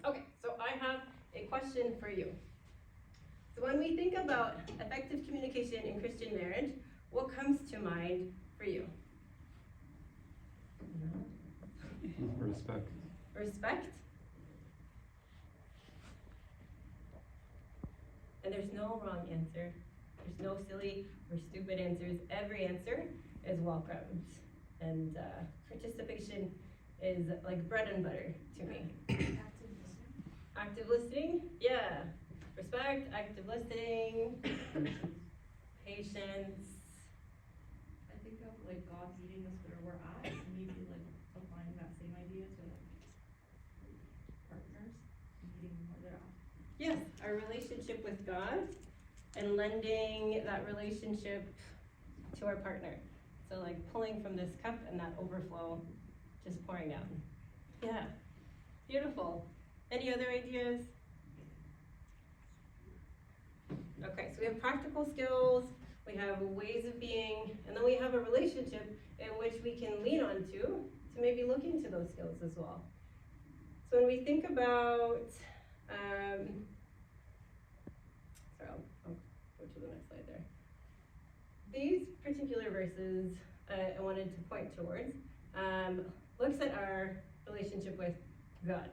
Okay, so I have a question for you. So when we think about effective communication in Christian marriage, what comes to mind for you? Respect. Respect? And there's no wrong answer. There's no silly or stupid answers. Every answer is welcomed. And participation is like bread and butter to me. Active listening? Yeah. Respect, active listening, patience. I think of like God meeting us where we're at, and maybe like applying that same idea to partners, meeting where they're at. Yes, our relationship with God and lending that relationship to our partner. So like pulling from this cup and that overflow just pouring out. Yeah, beautiful. Any other ideas? Okay, so we have practical skills, we have ways of being, and then we have a relationship in which we can lean on to maybe look into those skills as well. So when we think about, sorry, I'll go to the next slide there. These particular verses I wanted to point towards looks at our relationship with God.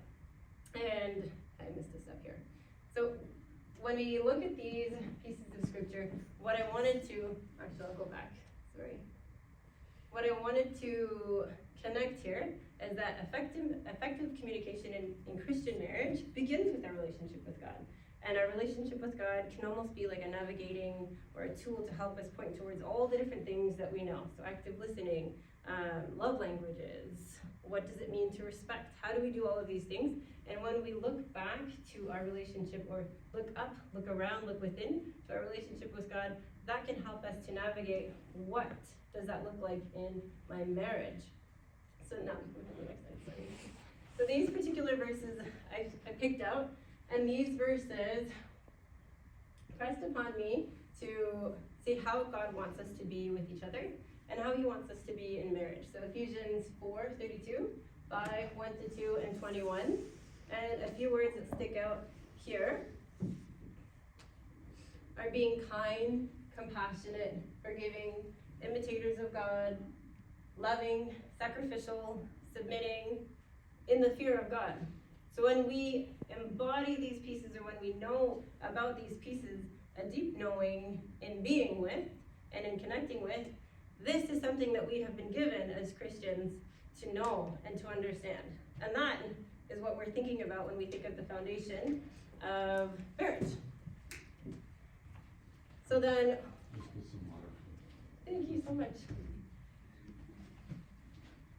And I missed a step here. So when we look at these pieces of scripture, what I wanted to, actually I'll go back, sorry. What I wanted to connect here is that effective communication in Christian marriage begins with our relationship with God. And our relationship with God can almost be like a navigating or a tool to help us point towards all the different things that we know. So active listening, love languages, what does it mean to respect? How do we do all of these things? And when we look back to our relationship, or look up, look around, look within to our relationship with God, that can help us to navigate what does that look like in my marriage. So now we can go to the next slide, sorry. So these particular verses I picked out, and these verses pressed upon me to see how God wants us to be with each other and how he wants us to be in marriage. So Ephesians 4:32, 5, 1 to 2, and 21. And a few words that stick out here are being kind, compassionate, forgiving, imitators of God, loving, sacrificial, submitting, in the fear of God. So when we embody these pieces, or when we know about these pieces, a deep knowing in being with and in connecting with, this is something that we have been given as Christians to know and to understand. And that is what we're thinking about when we think of the foundation of marriage. So then, thank you so much.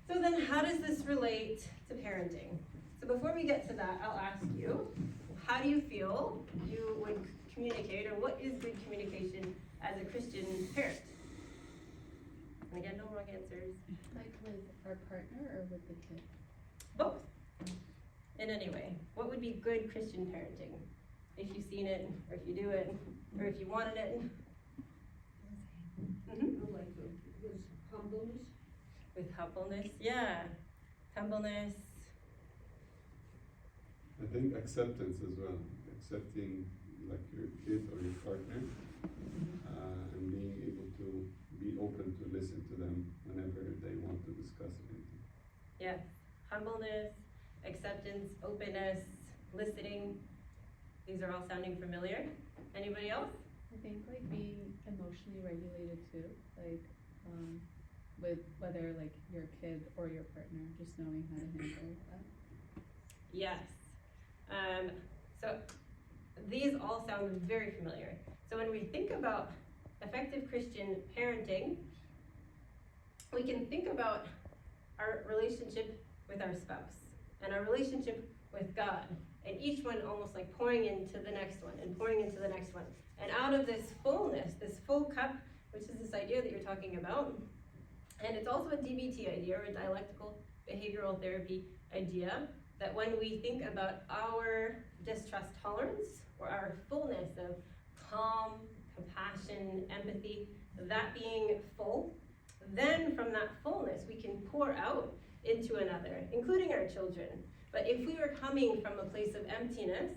So then how does this relate to parenting? So before we get to that, I'll ask you, how do you feel you would communicate, or what is good communication as a Christian parent? And again, no wrong answers. Like with our partner or with the kid? Both. In any way. What would be good Christian parenting? If you've seen it, or if you do it, or if you wanted it. Like with humbleness. With humbleness, yeah. Humbleness. I think acceptance as well. Accepting like your kid or your partner, and being able to be open to listen to them whenever they want to discuss anything. Yeah. Humbleness, acceptance, openness, listening. These are all sounding familiar. Anybody else? I think like being emotionally regulated too, like with whether like your kid or your partner, just knowing how to handle that. Yes. So these all sound very familiar. So when we think about effective Christian parenting, we can think about our relationship with our spouse and our relationship with God, and each one almost like pouring into the next one and pouring into the next one. And out of this fullness, this full cup, which is this idea that you're talking about, and it's also a DBT idea, or a dialectical behavioral therapy idea, that when we think about our distrust tolerance, or our fullness of calm, compassion, empathy, that being full, then from that fullness we can pour out into another, including our children. But if we are coming from a place of emptiness,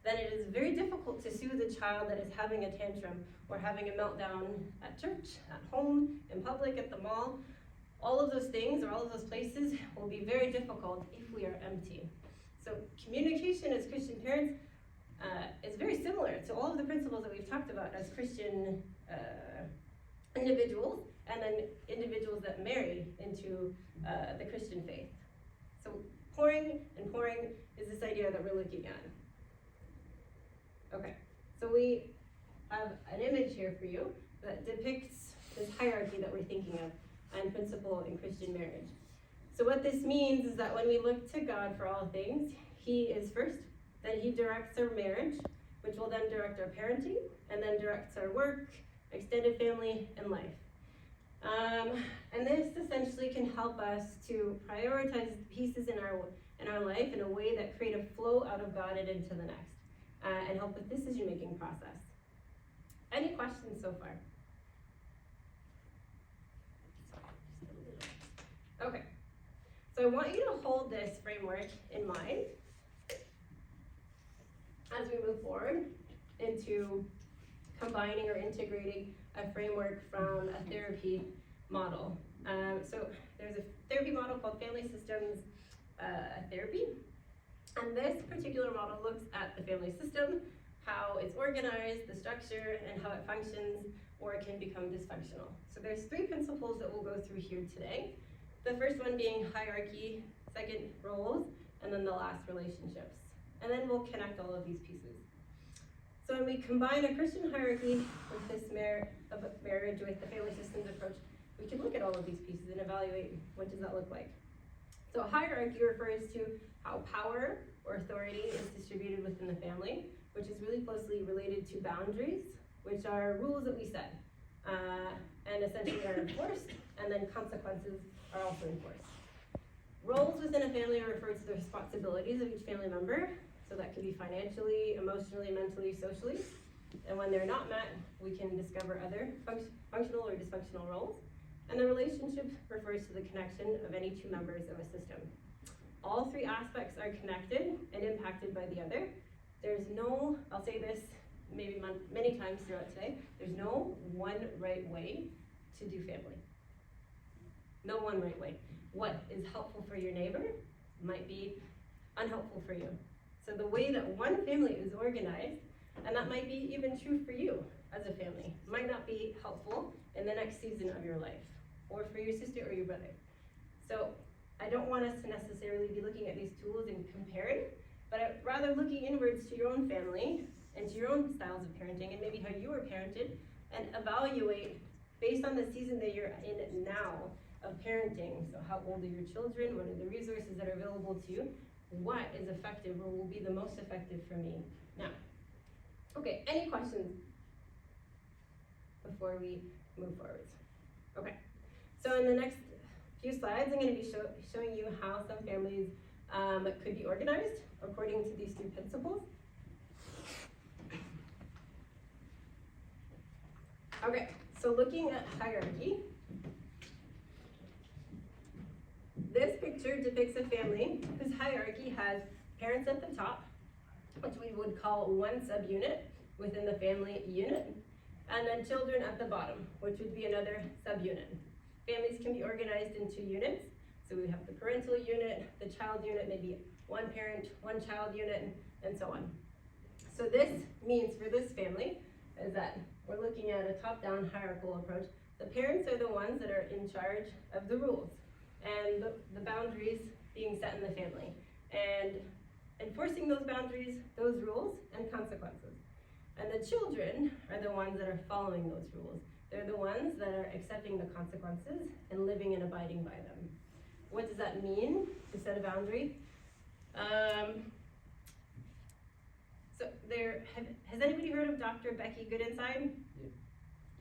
then it is very difficult to soothe a child that is having a tantrum or having a meltdown at church, at home, in public, at the mall. All of those things or all of those places will be very difficult if we are empty. So communication as Christian parents is very similar to all of the principles that we've talked about as Christian individuals, and then individuals that marry into the Christian faith. So pouring and pouring is this idea that we're looking at. Okay, so we have an image here for you that depicts this hierarchy that we're thinking of and principle in Christian marriage. So what this means is that when we look to God for all things, He is first, then He directs our marriage, which will then direct our parenting, and then directs our work, extended family, and life. And this essentially can help us to prioritize pieces in our life in a way that create a flow out of God and into the next, and help with decision-making process. Any questions so far? Okay, so I want you to hold this framework in mind as we move forward into combining or integrating a framework from a therapy model. So there's a therapy model called Family Systems Therapy, and this particular model looks at the family system, how it's organized, the structure, and how it functions, or it can become dysfunctional. So there's 3 principles that we'll go through here today. The first one being hierarchy, second roles, and then the last relationships. And then we'll connect all of these pieces. So when we combine a Christian hierarchy with this marriage with the family systems approach, we can look at all of these pieces and evaluate what does that look like. So hierarchy refers to how power or authority is distributed within the family, which is really closely related to boundaries, which are rules that we set, and essentially are enforced, and then consequences are also enforced. Roles within a family refer to the responsibilities of each family member, so that could be financially, emotionally, mentally, socially, and when they're not met, we can discover other functional or dysfunctional roles. And the relationship refers to the connection of any 2 members of a system. All 3 aspects are connected and impacted by the other. There's no, I'll say this maybe many times throughout today, there's no one right way to do family. No one right way. What is helpful for your neighbor might be unhelpful for you. So the way that one family is organized, and that might be even true for you as a family, might not be helpful in the next season of your life, or for your sister or your brother. So I don't want us to necessarily be looking at these tools and comparing, but rather looking inwards to your own family and to your own styles of parenting and maybe how you were parented, and evaluate based on the season that you're in now of parenting. So how old are your children? What are the resources that are available to you? What is effective or will be the most effective for me now? Okay, any questions before we move forward? Okay, so in the next few slides, I'm going to be showing you how some families could be organized according to these 3 principles. Okay, so looking at hierarchy, this picture depicts a family whose hierarchy has parents at the top, which we would call one subunit within the family unit, and then children at the bottom, which would be another subunit. Families can be organized into units. So we have the parental unit, the child unit, maybe one parent, one child unit, and so on. So this means for this family is that we're looking at a top-down hierarchical approach. The parents are the ones that are in charge of the rules and the boundaries being set in the family, and enforcing those boundaries, those rules, and consequences. And the children are the ones that are following those rules. They're the ones that are accepting the consequences and living and abiding by them. What does that mean to set a boundary? So has anybody heard of Dr. Becky Goodinside? Yeah.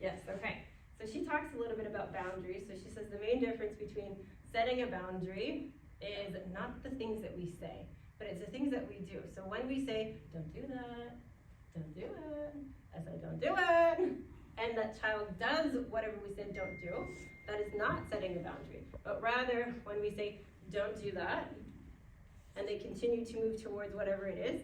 Yes, okay. So she talks a little bit about boundaries. So she says the main difference between setting a boundary is not the things that we say, but it's the things that we do. So when we say, don't do that, don't do it, I said don't do it, and that child does whatever we said don't do, that is not setting a boundary. But rather, when we say don't do that, and they continue to move towards whatever it is.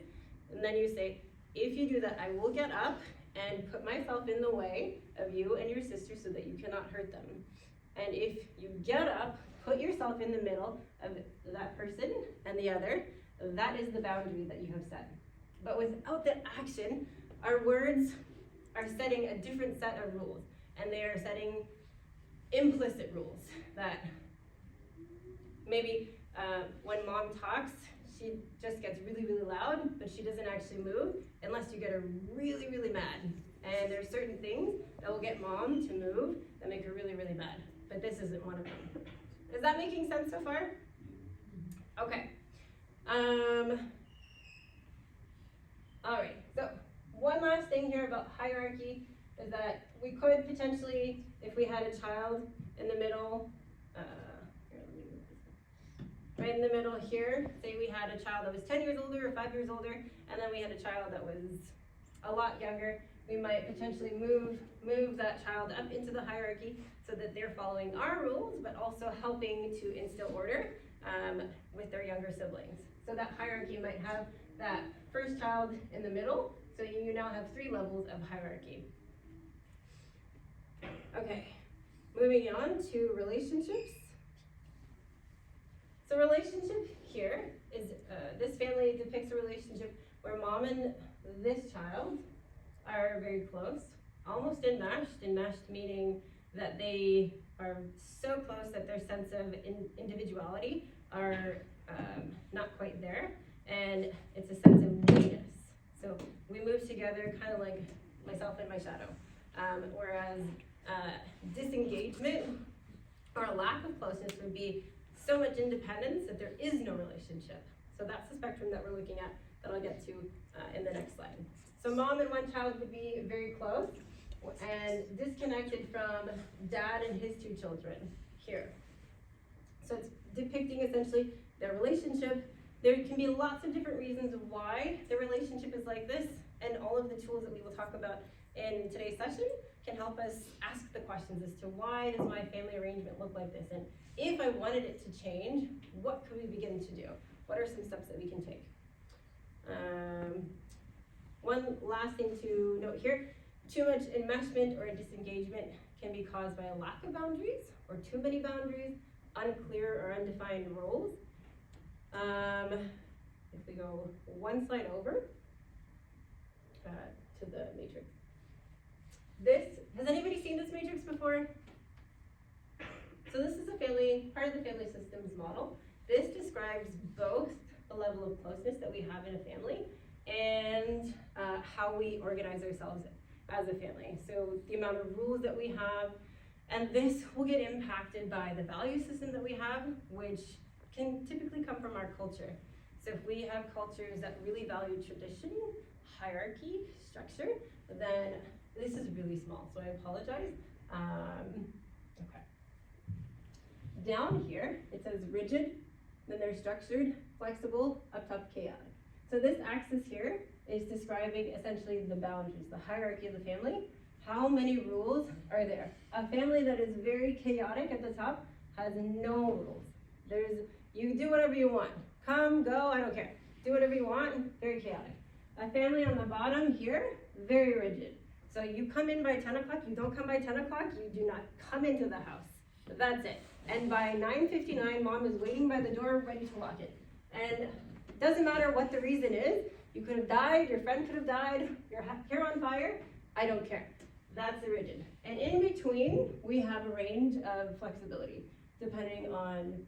And then you say, if you do that, I will get up and put myself in the way of you and your sister so that you cannot hurt them. And if you get up, put yourself in the middle of that person and the other, that is the boundary that you have set. But without the action, our words are setting a different set of rules, and they are setting implicit rules that maybe when mom talks, she just gets really, really loud, but she doesn't actually move unless you get her really, really mad. And there's certain things that will get mom to move that make her really, really mad. But this isn't one of them. Is that making sense so far? Okay. All right, so one last thing here about hierarchy is that we could potentially, if we had a child in the middle, here, let me move this one. Right in the middle here, say we had a child that was 10 years older or 5 years older, and then we had a child that was a lot younger, we might potentially move that child up into the hierarchy so that they're following our rules, but also helping to instill order with their younger siblings. So that hierarchy might have that first child in the middle, so you now have 3 levels of hierarchy. Okay, moving on to relationships. So relationship here is, this family depicts a relationship where mom and this child are very close, almost enmeshed meaning that they are so close that their sense of individuality are not quite there, and it's a sense of oneness. So we move together kind of like myself and my shadow, whereas disengagement or a lack of closeness would be so much independence that there is no relationship. So that's the spectrum that we're looking at that I'll get to in the next slide. So mom and one child would be very close and disconnected from dad and his 2 children here. So it's depicting essentially their relationship. There can be lots of different reasons why the relationship is like this, and all of the tools that we will talk about in today's session can help us ask the questions as to why does my family arrangement look like this, and if I wanted it to change, what could we begin to do? What are some steps that we can take? One last thing to note here, too much enmeshment or disengagement can be caused by a lack of boundaries or too many boundaries, unclear or undefined roles. If we go one slide over to the matrix. Has anybody seen this matrix before? So this is part of the family systems model. This describes both the level of closeness that we have in a family and how we organize ourselves as a family. So the amount of rules that we have, and this will get impacted by the value system that we have, which can typically come from our culture. So if we have cultures that really value tradition, hierarchy, structure, then this is really small, so I apologize. Okay. Down here, it says rigid, then there's structured, flexible, up top chaotic. So this axis here is describing essentially the boundaries, the hierarchy of the family. How many rules are there? A family that is very chaotic at the top has no rules. You do whatever you want. Come, go, I don't care. Do whatever you want, very chaotic. A family on the bottom here, very rigid. So you come in by 10 o'clock, you don't come by 10 o'clock, you do not come into the house. That's it. And by 9:59, mom is waiting by the door, ready to lock it. And it doesn't matter what the reason is, you could have died, your friend could have died, your hair on fire, I don't care. That's the rigid. And in between, we have a range of flexibility, depending on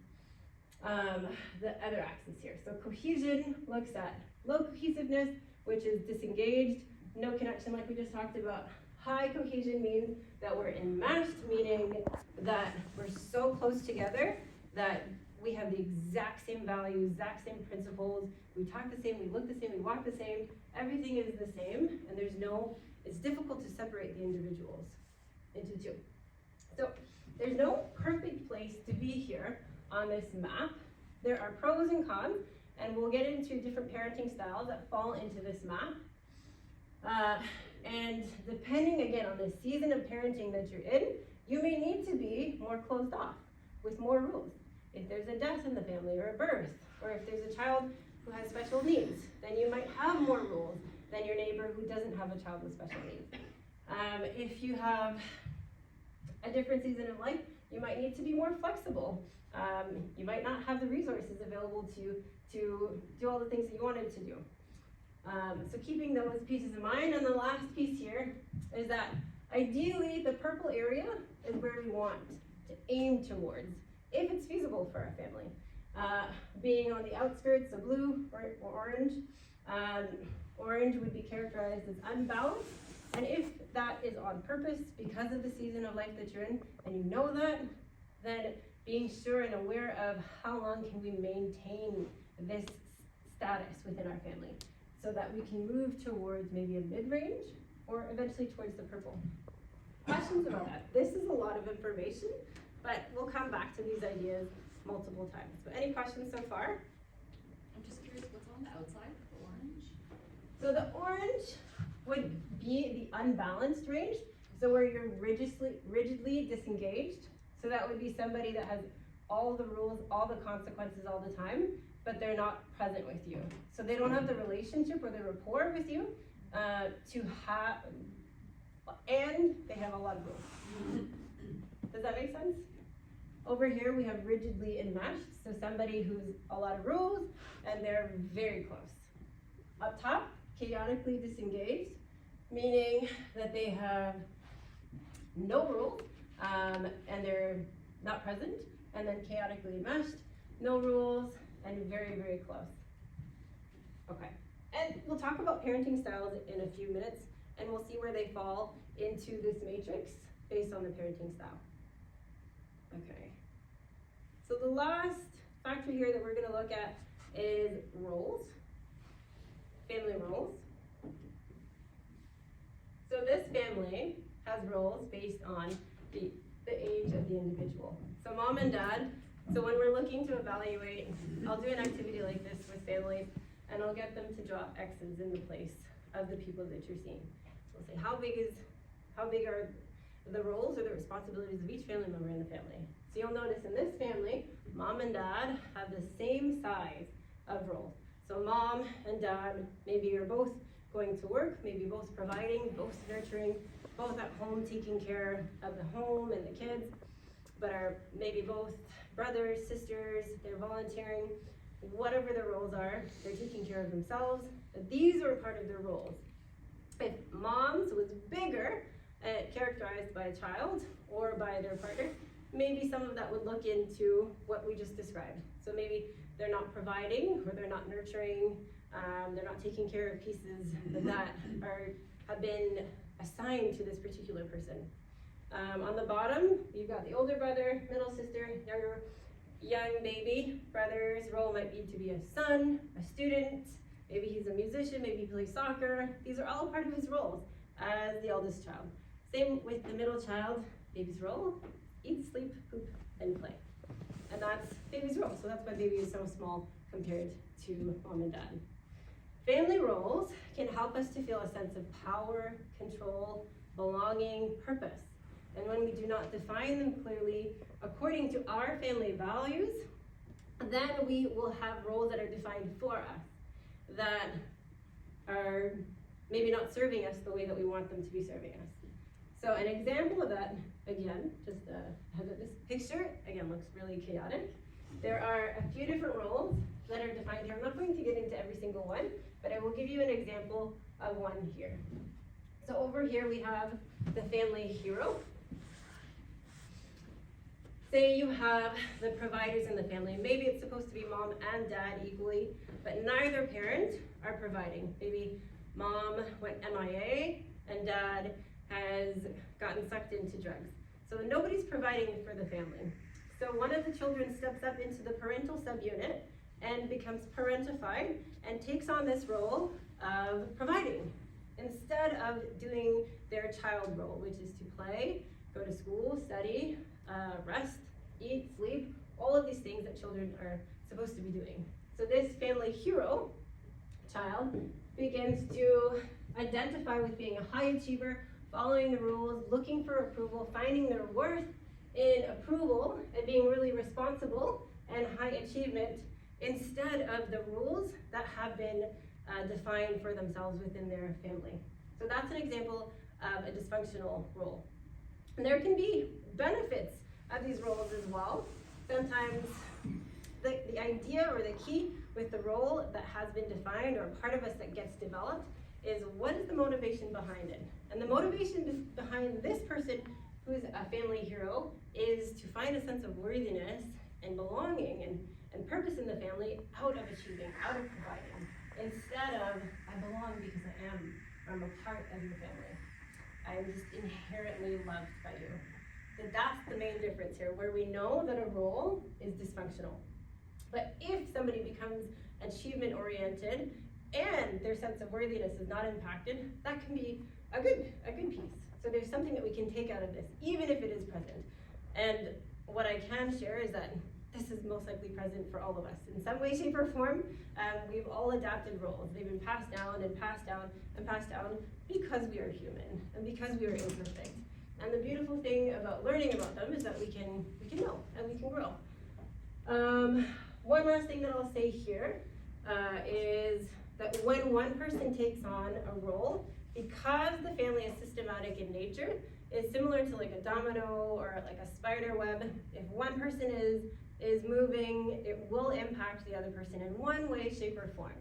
the other axis here. So cohesion looks at low cohesiveness, which is disengaged, no connection like we just talked about. High cohesion means that we're enmeshed, meaning that we're so close together that we have the exact same values, exact same principles, we talk the same, we look the same, we walk the same, everything is the same, and it's difficult to separate the individuals into 2. So there's no perfect place to be here on this map. There are pros and cons, and we'll get into different parenting styles that fall into this map. And depending again on the season of parenting that you're in, you may need to be more closed off with more rules. if there's a death in the family or a birth, or if there's a child who has special needs, then you might have more rules than your neighbor who doesn't have a child with special needs. If you have a different season of life, you might need to be more flexible. You might not have the resources available to do all the things that you wanted to do. So keeping those pieces in mind, and the last piece here is that ideally the purple area is where we want to aim towards, if it's feasible for our family. Being on the outskirts, so blue or orange. Orange would be characterized as unbalanced, and if that is on purpose because of the season of life that you're in, and you know that, then being sure and aware of how long can we maintain this status within our family, so that we can move towards maybe a mid-range, or eventually towards the purple. Questions about that? This is a lot of information, but we'll come back to these ideas multiple times. But any questions so far? I'm just curious, what's on the outside, the orange? So the orange would be the unbalanced range, so where you're rigidly disengaged. So that would be somebody that has all the rules, all the consequences all the time, but they're not present with you. So they don't have the relationship or the rapport with you to have, and they have a lot of rules. Does that make sense? Over here we have rigidly enmeshed, so somebody who's a lot of rules and they're very close. Up top, chaotically disengaged, meaning that they have no rules and they're not present, and then chaotically enmeshed, no rules, and very, very close. Okay, and we'll talk about parenting styles in a few minutes, and we'll see where they fall into this matrix based on the parenting style. Okay, so the last factor here that we're gonna look at is roles, family roles. So this family has roles based on the age of the individual. So mom and dad, so when we're looking to evaluate, I'll do an activity like this with families, and I'll get them to draw X's in the place of the people that you're seeing. So we'll say, how big are the roles or the responsibilities of each family member in the family? So you'll notice in this family, mom and dad have the same size of roles. So mom and dad, maybe you're both going to work, maybe both providing, both nurturing, both at home taking care of the home and the kids, but are maybe both brothers, sisters, they're volunteering, whatever their roles are, they're taking care of themselves. But these are part of their roles. If mom's was bigger, characterized by a child or by their partner, maybe some of that would look into what we just described. So maybe they're not providing, or they're not nurturing, they're not taking care of pieces that have been assigned to this particular person. On the bottom, you've got the older brother, middle sister, young baby. Brother's role might be to be a son, a student, maybe he's a musician, maybe he plays soccer. These are all part of his roles as the eldest child. Same with the middle child. Baby's role, eat, sleep, poop, and play. And that's baby's role, so that's why baby is so small compared to mom and dad. Family roles can help us to feel a sense of power, control, belonging, purpose. And when we do not define them clearly according to our family values, then we will have roles that are defined for us that are maybe not serving us the way that we want them to be serving us. So an example of that, again, just this picture, again, looks really chaotic. There are a few different roles that are defined here. I'm not going to get into every single one, but I will give you an example of one here. So over here we have the family hero. Say you have the providers in the family. Maybe it's supposed to be mom and dad equally, but neither parent are providing. Maybe mom went MIA and dad has gotten sucked into drugs. So nobody's providing for the family. So one of the children steps up into the parental subunit and becomes parentified and takes on this role of providing instead of doing their child role, which is to play, go to school, study, rest, eat, sleep, all of these things that children are supposed to be doing. So this family hero child begins to identify with being a high achiever, following the rules, looking for approval, finding their worth in approval, and being really responsible and high achievement instead of the rules that have been defined for themselves within their family. So that's an example of a dysfunctional role. And there can be benefits of these roles as well. Sometimes the idea or the key with the role that has been defined or part of us that gets developed is what is the motivation behind it? And the motivation behind this person who's a family hero is to find a sense of worthiness and belonging and purpose in the family out of achieving, out of providing, instead of I belong because I'm a part of your family. I'm just inherently loved by you. So that's the main difference here, where we know that a role is dysfunctional. But if somebody becomes achievement oriented and their sense of worthiness is not impacted, that can be a good piece. So there's something that we can take out of this, even if it is present. And what I can share is that this is most likely present for all of us. In some way, shape, or form, we've all adapted roles. They've been passed down and passed down and passed down because we are human and because we are imperfect. And the beautiful thing about learning about them is that we can know and we can grow. One last thing that I'll say here is that when one person takes on a role, because the family is systematic in nature, it's similar to like a domino or like a spider web. If one person is moving, it will impact the other person in one way, shape, or form.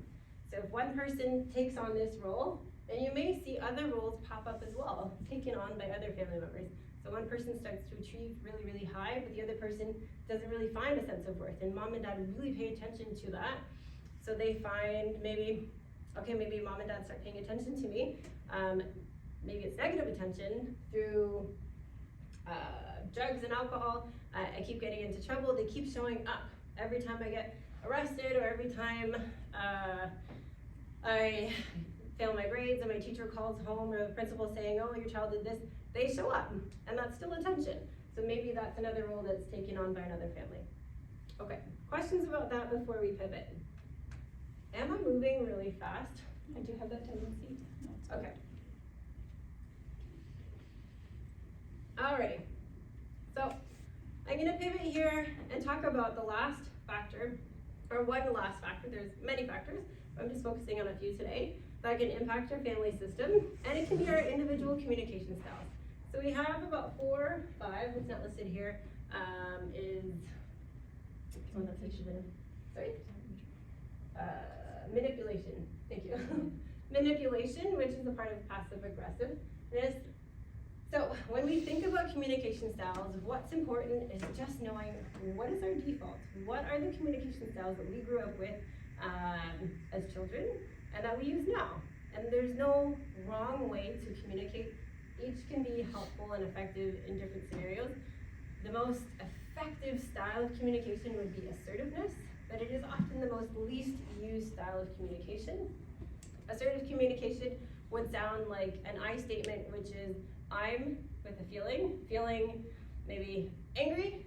So if one person takes on this role, then you may see other roles pop up as well, taken on by other family members. So one person starts to achieve really, really high, but the other person doesn't really find a sense of worth. And mom and dad really pay attention to that. So they find maybe mom and dad start paying attention to me. Maybe it's negative attention through drugs and alcohol. I keep getting into trouble. They keep showing up every time I get arrested or every time I fail my grades and my teacher calls home or the principal saying, oh, your child did this. They show up, and that's still attention. So maybe that's another role that's taken on by another family. Okay, questions about that before we pivot? Am I moving really fast? I do have that tendency. Okay. Alrighty, so I'm gonna pivot here and talk about the last factor, or one last factor. There's many factors, but I'm just focusing on a few today that can impact our family system, and it can be our individual communication styles. So we have about 4 or 5, it's not listed here, manipulation, thank you. Manipulation, which is a part of passive aggressiveness. So when we think about communication styles, what's important is just knowing what is our default, what are the communication styles that we grew up with as children and that we use now. And there's no wrong way to communicate. Each can be helpful and effective in different scenarios. The most effective style of communication would be assertiveness, but it is often the most least used style of communication. Assertive communication would sound like an I statement, which is I'm with a feeling maybe angry,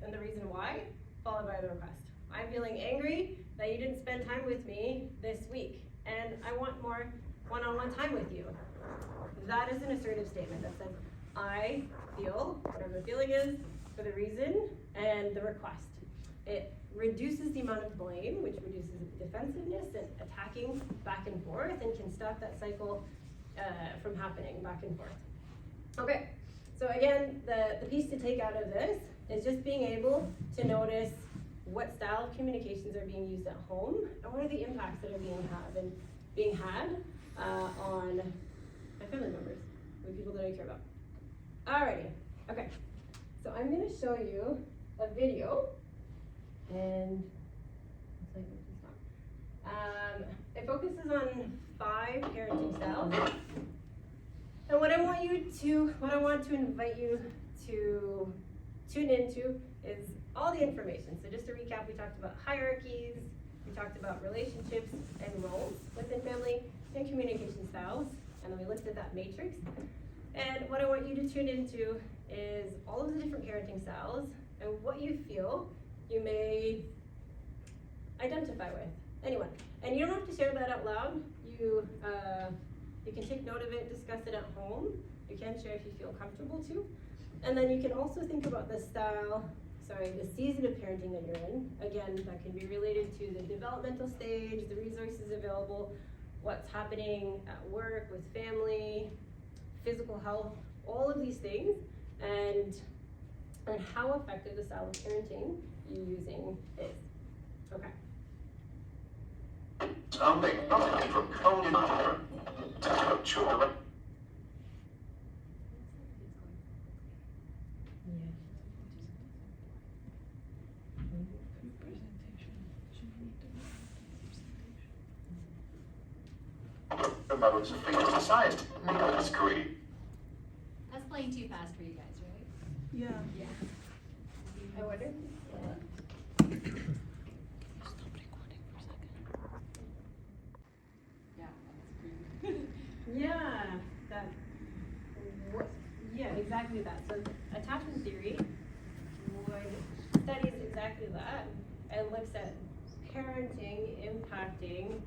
and the reason why, followed by the request. I'm feeling angry that you didn't spend time with me this week, and I want more one-on-one time with you. That is an assertive statement that says, I feel whatever the feeling is for the reason and the request. It reduces the amount of blame, which reduces defensiveness and attacking back and forth, and can stop that cycle from happening back and forth. Okay, so again, the piece to take out of this is just being able to notice what style of communications are being used at home and what are the impacts that are being had on my family members, the people that I care about. Alrighty, okay, so I'm gonna show you a video, and it focuses on 5 parenting styles. And what I want to invite you to tune into is all the information. So just to recap, we talked about hierarchies, we talked about relationships and roles within family and communication styles, and then we looked at that matrix. And what I want you to tune into is all of the different parenting styles and what you feel you may identify with. Anyone. And you don't have to share that out loud. You can take note of it, discuss it at home. You can share if you feel comfortable to. And then you can also think about the style the season of parenting that you're in. Again, that can be related to the developmental stage, the resources available, what's happening at work, with family, physical health, all of these things, and how effective the style of parenting you're using is. Okay. Something from Conan O'Brien. Children. Modes of being society. That's great. That's playing too fast for you guys, right? Yeah. I wonder. Yeah, yeah, exactly that. So attachment theory studies exactly that and looks at parenting impacting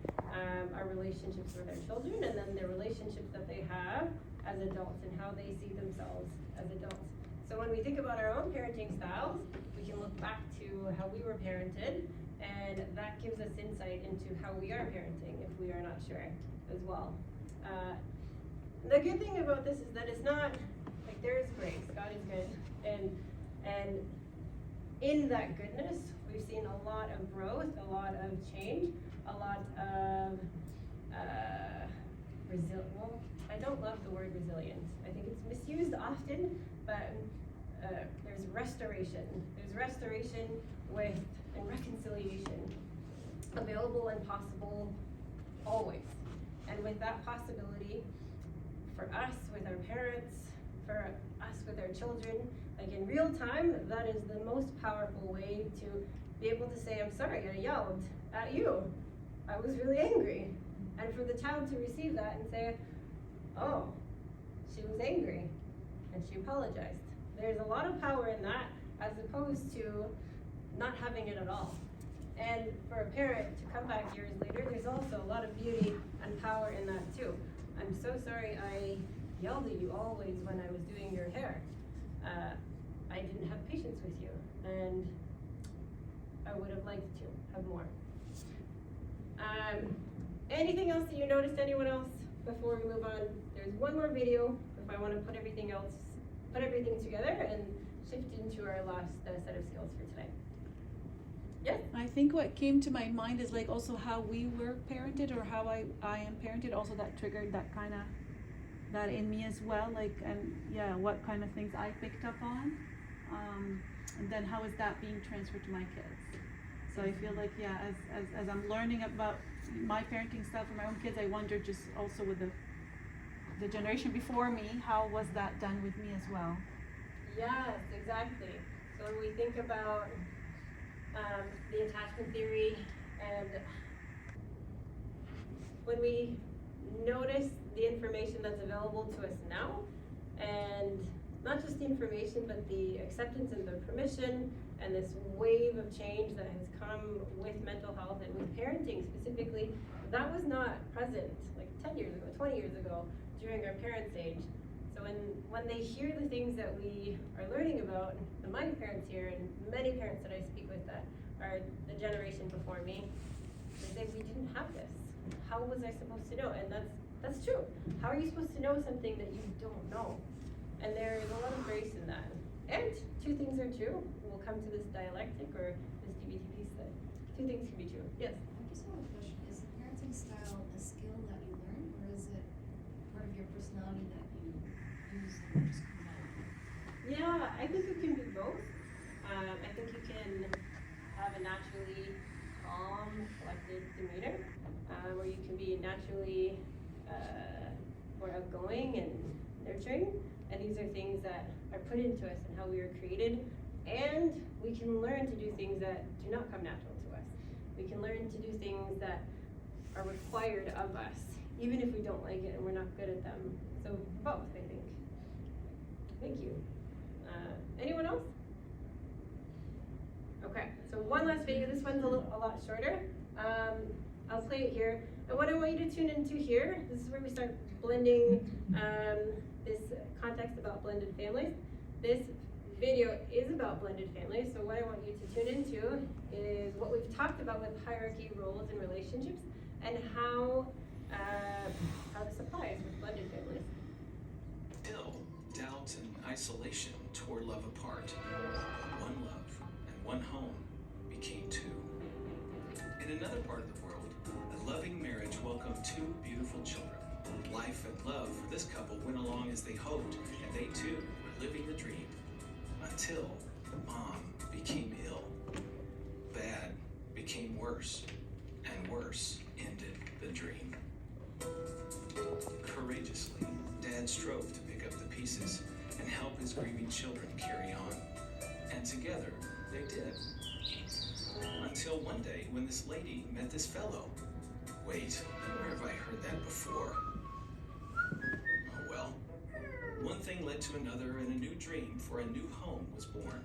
our relationships with our children, and then the relationships that they have as adults and how they see themselves as adults. So when we think about our own parenting styles, we can look back to how we were parented, and that gives us insight into how we are parenting if we are not sure as well. The good thing about this is that it's not like there is grace. God is good, and in that goodness, we've seen a lot of growth, a lot of change, a lot of well, I don't love the word resilience. I think it's misused often, but there's restoration. There's restoration with and reconciliation available and possible always. And with that possibility, for us with our parents, for us with our children, like in real time, that is the most powerful way to be able to say, I'm sorry, I yelled at you. I was really angry. And for the child to receive that and say, oh, she was angry and she apologized. There's a lot of power in that as opposed to not having it at all. And for a parent to come back years later, there's also a lot of beauty and power in that too. I'm so sorry I yelled at you always when I was doing your hair. I didn't have patience with you, and I would have liked to have more. Anything else that you noticed, anyone else, before we move on? There's one more video if I want to put everything together and shift into our last set of skills for today. Yes? I think what came to my mind is like also how we were parented or how I am parented, also that triggered that kind of, that in me as well, like, and yeah, what kind of things I picked up on, and then how is that being transferred to my kids. So I feel like, yeah, as I'm learning about my parenting style for my own kids, I wonder just also with the generation before me, how was that done with me as well? Yes, exactly. So when we think about the attachment theory, and when we notice the information that's available to us now, and not just the information, but the acceptance and the permission and this wave of change that has come with mental health and with parenting specifically, that was not present like 10 years ago, 20 years ago during our parents' age. So when they hear the things that we are learning about, and my parents here and many parents that I speak with that are the generation before me, they say, we didn't have this. How was I supposed to know? And that's true. How are you supposed to know something that you don't know? And there is a lot of grace in that. And two things are true. We'll come to this dialectic or this DBT piece that two things can be true. Yes? I just have a question. Is the parenting style a skill that you learn, or is it part of your personality that you use and just comes out? Yeah, I think it can be both. I think you can have a naturally calm, collected demeanor, or you can be naturally more outgoing and nurturing. And these are things that are put into us and how we were created. And we can learn to do things that do not come natural to us. We can learn to do things that are required of us, even if we don't like it and we're not good at them. So both, I think. Thank you. Anyone else? Okay, so one last video. This one's a lot shorter. I'll play it here. And what I want you to tune into here, this is where we start blending this context about blended families. This video is about blended families, so what I want you to tune into is what we've talked about with hierarchy, roles, and relationships, and how this applies with blended families. Ill, doubt, and isolation tore love apart. One love and one home became two. In another part of the world, a loving marriage welcomed two beautiful children. Life and love for this couple went along as they hoped, and they too were living the dream. Until mom became ill. Bad became worse, and worse ended the dream. Courageously, Dad strove to pick up the pieces and help his grieving children carry on. And together, they did. Until one day when this lady met this fellow. Wait, where have I heard that before? Oh well. One thing led to another, and a new dream for a new home was born.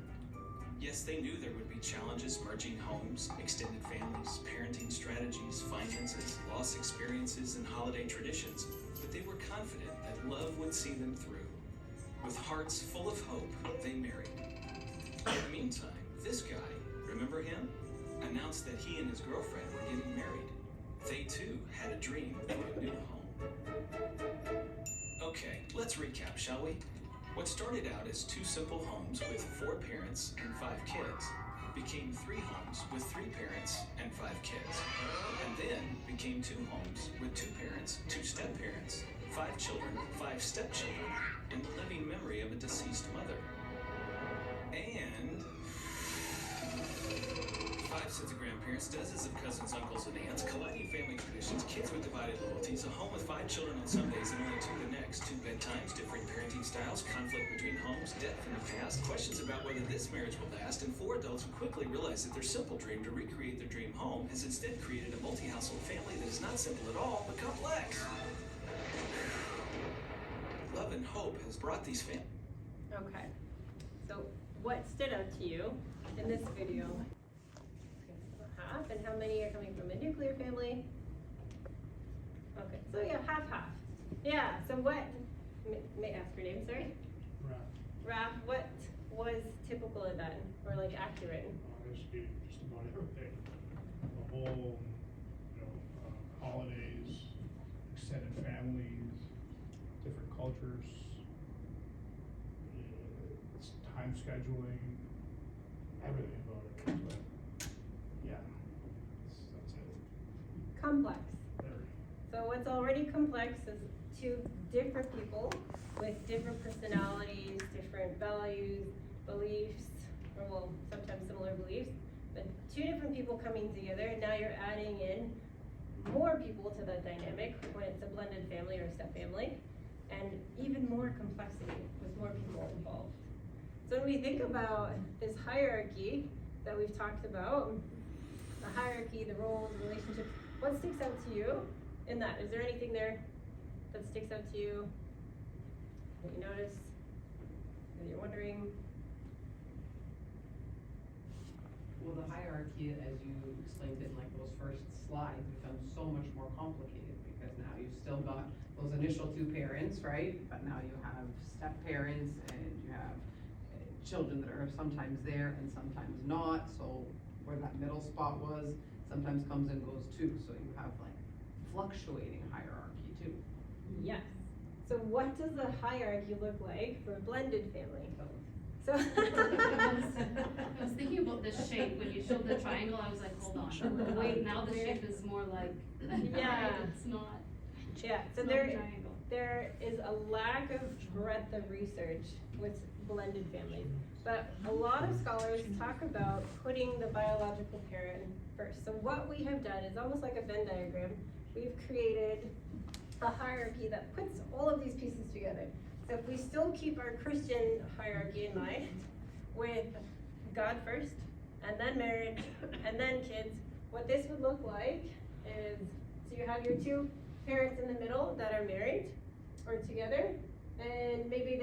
Yes, they knew there would be challenges merging homes, extended families, parenting strategies, finances, loss experiences, and holiday traditions, but they were confident that love would see them through. With hearts full of hope, they married. In the meantime, this guy, remember him? Announced that he and his girlfriend were getting married. They too had a dream for a new home. Okay, let's recap, shall we? What started out as two simple homes with 4 parents and 5 kids became 3 homes with 3 parents and 5 kids. And then became 2 homes with 2 parents, 2 step-parents, 5 children, 5 stepchildren, and the living memory of a deceased mother. And 5 sets of grandparents, dozens of cousins, uncles, and aunts, colliding family traditions, kids with divided loyalties, a home with 5 children on some days and only 2 the next, 2 bedtimes, differing parenting styles, conflict between homes, death in the past, questions about whether this marriage will last, and 4 adults who quickly realize that their simple dream to recreate their dream home has instead created a multi-household family that is not simple at all, but complex. Love and hope has brought these families. Okay, so what stood out to you in this video? Half, and how many are coming from a nuclear family? Okay, so yeah, half. Yeah, so what, may I ask your name, sorry? Raph, what was typical of that, or like accurate? Obviously, just about everything. The whole, holidays, extended families, different cultures, it's time scheduling, everything about it. But yeah, that's it. Complex. Very. So what's already complex is 2 different people with different personalities, different values, beliefs, or well, sometimes similar beliefs, but 2 different people coming together, and now you're adding in more people to that dynamic when it's a blended family or a step family, and even more complexity with more people involved. So when we think about this hierarchy that we've talked about, the hierarchy, the roles, the relationships, what sticks out to you in that? Is there anything there that sticks out to you that you notice, that you're wondering? Well, the hierarchy, as you explained it in like those first slides, becomes so much more complicated because now you've still got those initial 2 parents, right? But now you have step parents and you have children that are sometimes there and sometimes not. So where that middle spot was, sometimes comes and goes too. So you have like fluctuating hierarchy too. Yes. So what does the hierarchy look like for a blended family? So I was thinking about the shape, when you showed the triangle, I was like, hold on, wait, now the shape is more like, Yeah. it's not, yeah, so it's not a triangle. there is a lack of breadth of research with blended families. But a lot of scholars talk about putting the biological parent first. So what we have done is almost like a Venn diagram. We've created a hierarchy that puts all of these pieces together. So if we still keep our Christian hierarchy in mind, with God first, and then marriage, and then kids, what this would look like is, so you have your 2 parents in the middle that are married or together, and maybe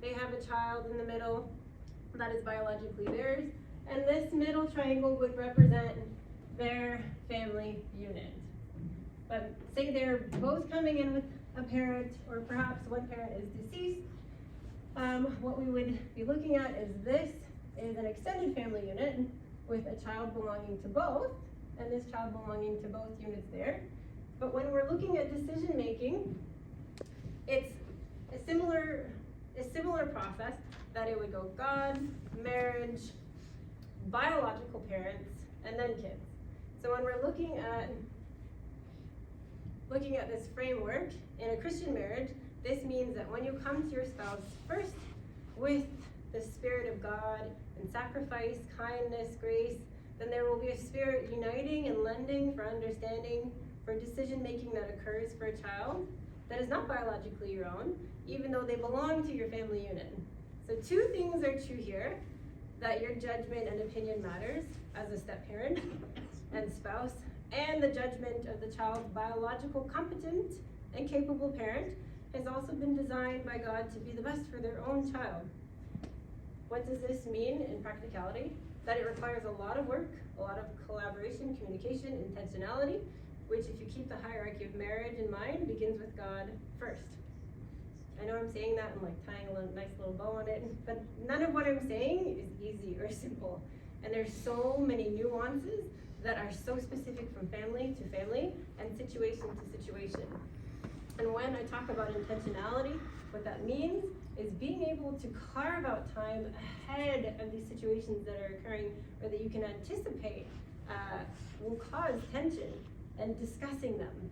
they have a child in the middle that is biologically theirs, and this middle triangle would represent their family unit. But say they're both coming in with a parent, or perhaps one parent is deceased, What we would be looking at is this is an extended family unit with a child belonging to both, and this child belonging to both units there. But when we're looking at decision making, it's a similar process that it would go God, marriage, biological parents, and then kids. So when we're looking at this framework in a Christian marriage, this means that when you come to your spouse first with the Spirit of God and sacrifice, kindness, grace, then there will be a spirit uniting and lending for understanding, for decision making that occurs for a child that is not biologically your own, even though they belong to your family unit. So two things are true here, that your judgment and opinion matters as a step parent and spouse, and the judgment of the child's biological competent and capable parent has also been designed by God to be the best for their own child. What does this mean in practicality? That it requires a lot of work, a lot of collaboration, communication, intentionality, which, if you keep the hierarchy of marriage in mind, begins with God first. I know I'm saying that and like tying a nice little bow on it, but none of what I'm saying is easy or simple. And there's so many nuances that are so specific from family to family and situation to situation. And when I talk about intentionality, what that means is being able to carve out time ahead of these situations that are occurring or that you can anticipate will cause tension and discussing them.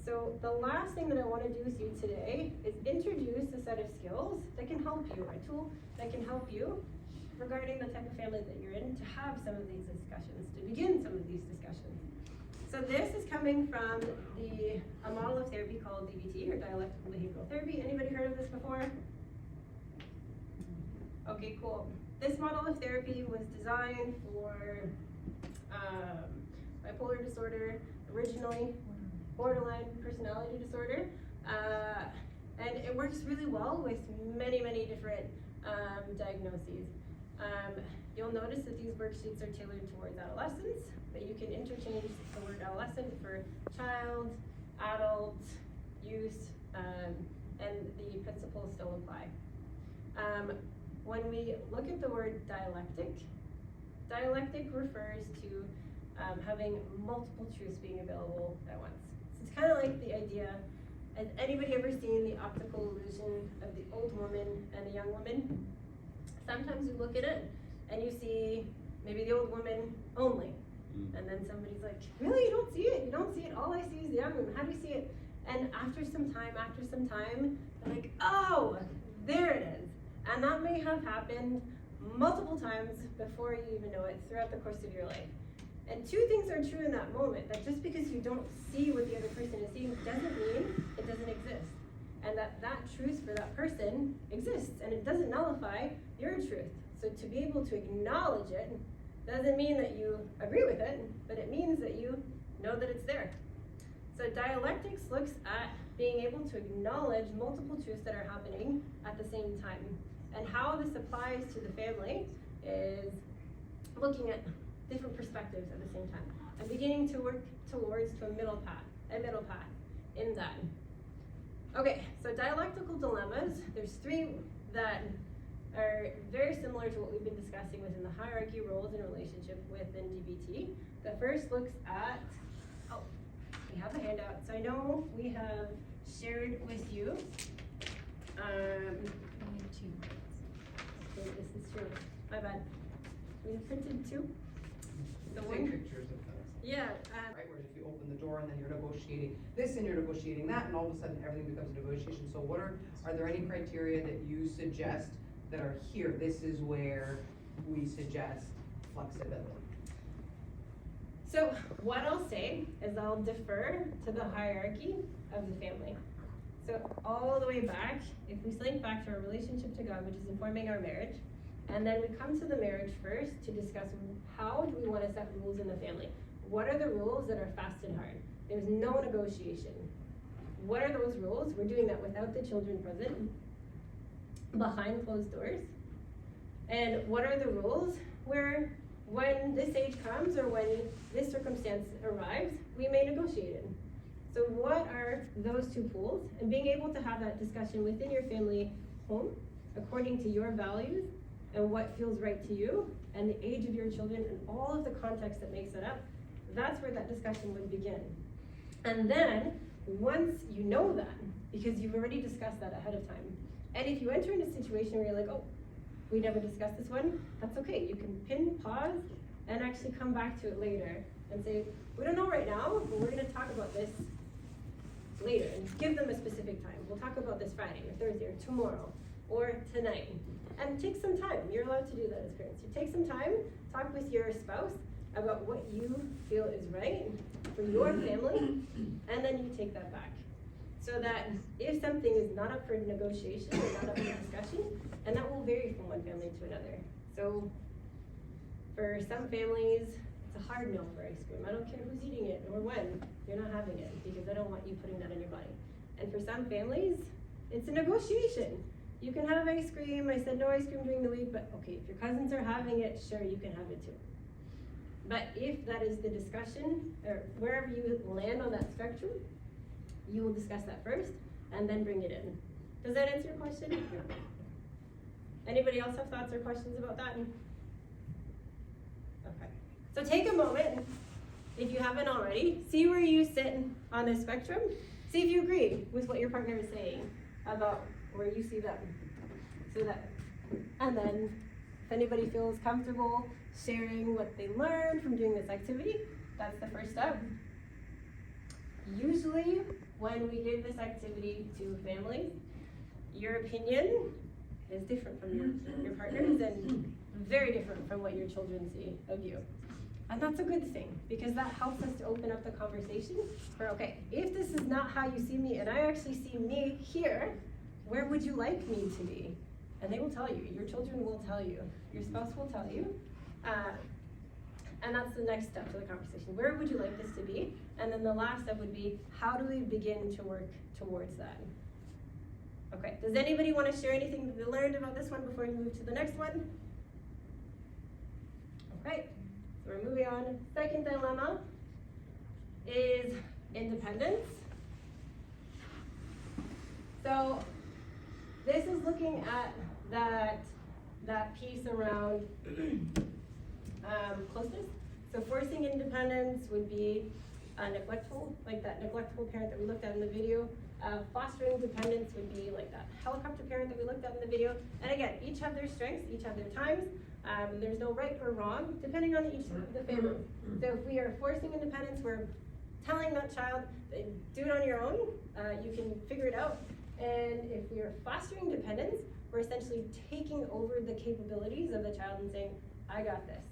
So the last thing that I want to do with you today is introduce a set of skills that can help you, a tool that can help you regarding the type of family that you're in to have some of these discussions, to begin some of these discussions. So this is coming from a model of therapy called DBT, or dialectical behavioral therapy. Anybody heard of this before? Okay, cool. This model of therapy was designed for bipolar disorder originally, borderline personality disorder, and it works really well with many, many different diagnoses. You'll notice that these worksheets are tailored towards adolescents, but you can interchange the word adolescent for child, adult, youth, and the principles still apply. When we look at the word dialectic refers to having multiple truths being available at once. So it's kind of like the idea, has anybody ever seen the optical illusion of the old woman and the young woman? Sometimes you look at it and you see maybe the old woman only. And then somebody's like, really, you don't see it? You don't see it? All I see is the young woman. How do you see it? And after some time, they're like, oh, there it is. And that may have happened multiple times before you even know it throughout the course of your life. And two things are true in that moment, that just because you don't see what the other person is seeing doesn't mean it doesn't exist. And that truth for that person exists, and it doesn't nullify your truth. So to be able to acknowledge it doesn't mean that you agree with it, but it means that you know that it's there. So dialectics looks at being able to acknowledge multiple truths that are happening at the same time. And how this applies to the family is looking at different perspectives at the same time and beginning to work towards a middle path in that. Okay, so dialectical dilemmas, there's three that are very similar to what we've been discussing within the hierarchy, roles, and relationship within DBT. The first looks at, we have a handout. So I know we have shared with you. Okay, this is true. My bad. We printed two. The Take one. pictures of those. Yeah. Right, whereas if you open the door and then you're negotiating this and you're negotiating that, and all of a sudden everything becomes a negotiation. So what are there any criteria that you suggest that are here? This is where we suggest flexibility. So what I'll say is I'll defer to the hierarchy of the family. So all the way back, if we slink back to our relationship to God, which is informing our marriage, and then we come to the marriage first to discuss how do we want to set rules in the family. What are the rules that are fast and hard? There's no negotiation. What are those rules? We're doing that without the children present, behind closed doors. And what are the rules where when this age comes or when this circumstance arrives, we may negotiate it. So what are those two pools? And being able to have that discussion within your family home according to your values and what feels right to you and the age of your children and all of the context that makes it up, that's where that discussion would begin. And then, once you know that, because you've already discussed that ahead of time, and if you enter in a situation where you're like, oh, we never discussed this one, that's okay. You can pause, and actually come back to it later and say, we don't know right now, but we're gonna talk about this later, and give them a specific time. We'll talk about this Friday or Thursday or tomorrow or tonight. And take some time. You're allowed to do that as parents. You take some time, talk with your spouse about what you feel is right for your family, and then you take that back. So that if something is not up for negotiation or not up for discussion, and that will vary from one family to another. So for some families, it's a hard no for ice cream. I don't care who's eating it or when, you're not having it because I don't want you putting that in your body. And for some families, it's a negotiation. You can have ice cream. I said no ice cream during the week, but okay, if your cousins are having it, sure, you can have it too. But if that is the discussion, or wherever you land on that spectrum, you will discuss that first and then bring it in. Does that answer your question? Yeah. Anybody else have thoughts or questions about that? Okay. So take a moment, if you haven't already, see where you sit on this spectrum. See if you agree with what your partner is saying about where you see them. So that, and then if anybody feels comfortable sharing what they learned from doing this activity, that's the first step. Usually, when we give this activity to families, your opinion is different from your partner's and very different from what your children see of you. And that's a good thing, because that helps us to open up the conversation for, okay, if this is not how you see me and I actually see me here, where would you like me to be? And they will tell you, your children will tell you, your spouse will tell you. And that's the next step to the conversation. Where would you like this to be? And then the last step would be, how do we begin to work towards that? Okay, does anybody want to share anything that they learned about this one before we move to the next one? Okay, so we're moving on. Second dilemma is independence. So this is looking at that piece around closeness. So forcing independence would be neglectful, like that neglectful parent that we looked at in the video. Fostering dependence would be like that helicopter parent that we looked at in the video. And again, each have their strengths, each have their times. There's no right or wrong, depending on each of the family. So if we are forcing independence, we're telling that child, do it on your own, you can figure it out. And if we are fostering dependence, we're essentially taking over the capabilities of the child and saying, I got this.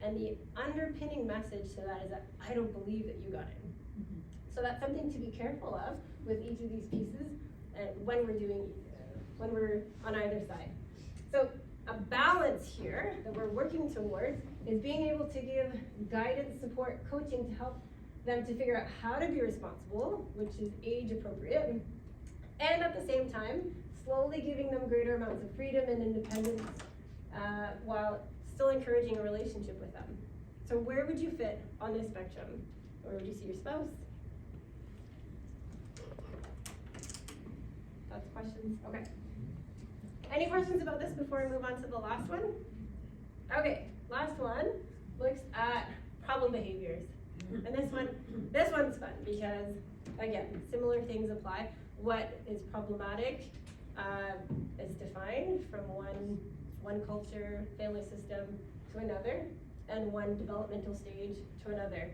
And the underpinning message to that is that I don't believe that you got it. Mm-hmm. So that's something to be careful of with each of these pieces and when we're on either side. So a balance here that we're working towards is being able to give guidance, support, coaching to help them to figure out how to be responsible, which is age appropriate, and at the same time, slowly giving them greater amounts of freedom and independence while still encouraging a relationship with them. So where would you fit on this spectrum? Where would you see your spouse? That's questions? Okay. Any questions about this before we move on to the last one? Okay, last one looks at problem behaviors. And this one's fun because, again, similar things apply. What is problematic is defined from one culture, family system to another, and one developmental stage to another.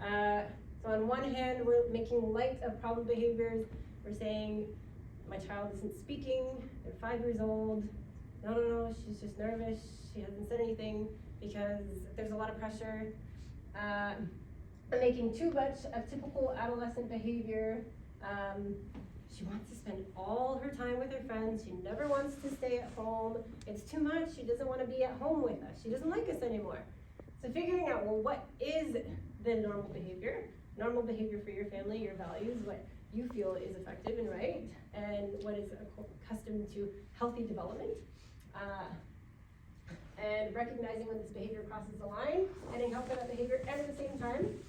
So on one hand, we're making light of problem behaviors. We're saying, my child isn't speaking, they're 5 years old. No, she's just nervous. She hasn't said anything because there's a lot of pressure. I'm making too much of typical adolescent behavior. She wants to spend all her time with her friends. She never wants to stay at home. It's too much. She doesn't want to be at home with us. She doesn't like us anymore. So figuring out, well, what is the normal behavior? Normal behavior for your family, your values, what you feel is effective and right, and what is accustomed to healthy development. And recognizing when this behavior crosses the line, and helping that behavior, and at the same time,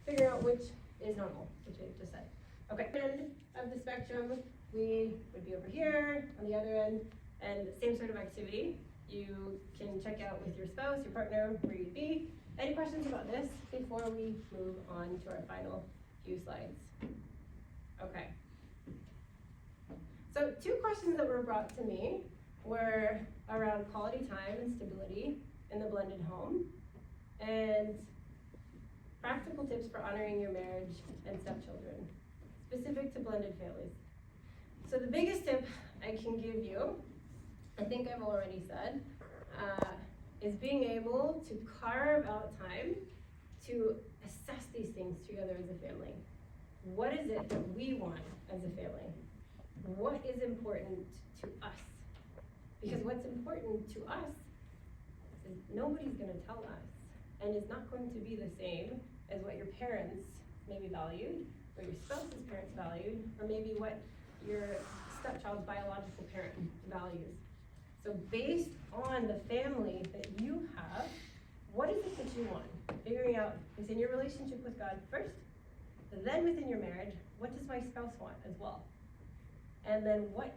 figuring out which is normal, which I just said. Okay, end of the spectrum, we would be over here on the other end, And same sort of activity, you can check out with your spouse, your partner, where you'd be. Any questions about this before we move on to our final few slides? Okay. So 2 questions that were brought to me were around quality time and stability in the blended home, and practical tips for honoring your marriage and stepchildren, specific to blended families. So the biggest tip I can give you, I think I've already said, is being able to carve out time to assess these things together as a family. What is it that we want as a family? What is important to us? Because what's important to us is nobody's gonna tell us, and it's not going to be the same as what your parents maybe valued, or your spouse's parents valued, or maybe what your stepchild's biological parent values. So based on the family that you have, what is it that you want? Figuring out within your relationship with God first, and then within your marriage, what does my spouse want as well? And then what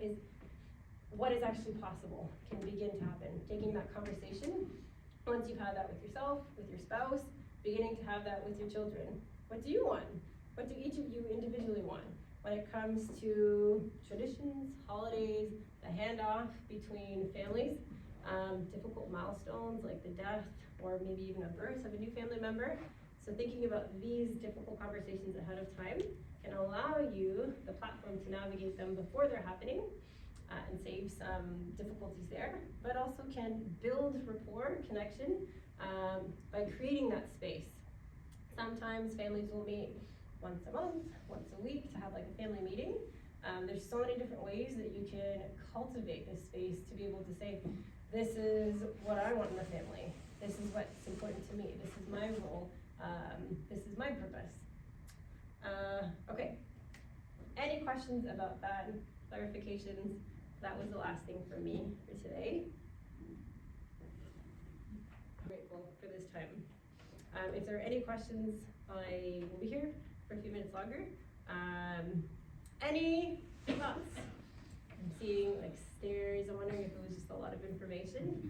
is actually possible can begin to happen. Taking that conversation, once you've had that with yourself, with your spouse, beginning to have that with your children. What do you want? What do each of you individually want? When it comes to traditions, holidays, the handoff between families, difficult milestones like the death or maybe even a birth of a new family member. So thinking about these difficult conversations ahead of time can allow you the platform to navigate them before they're happening and save some difficulties there, but also can build rapport, connection by creating that space. Sometimes families will meet once a month, once a week to have like a family meeting. There's so many different ways that you can cultivate this space to be able to say, this is what I want in the family. This is what's important to me. This is my role. This is my purpose. Okay. Any questions about that? Clarifications? That was the last thing for me for today. I'm grateful for this time. If there are any questions, I will be here for a few minutes longer. Any thoughts? I'm seeing like stares. I'm wondering if it was just a lot of information.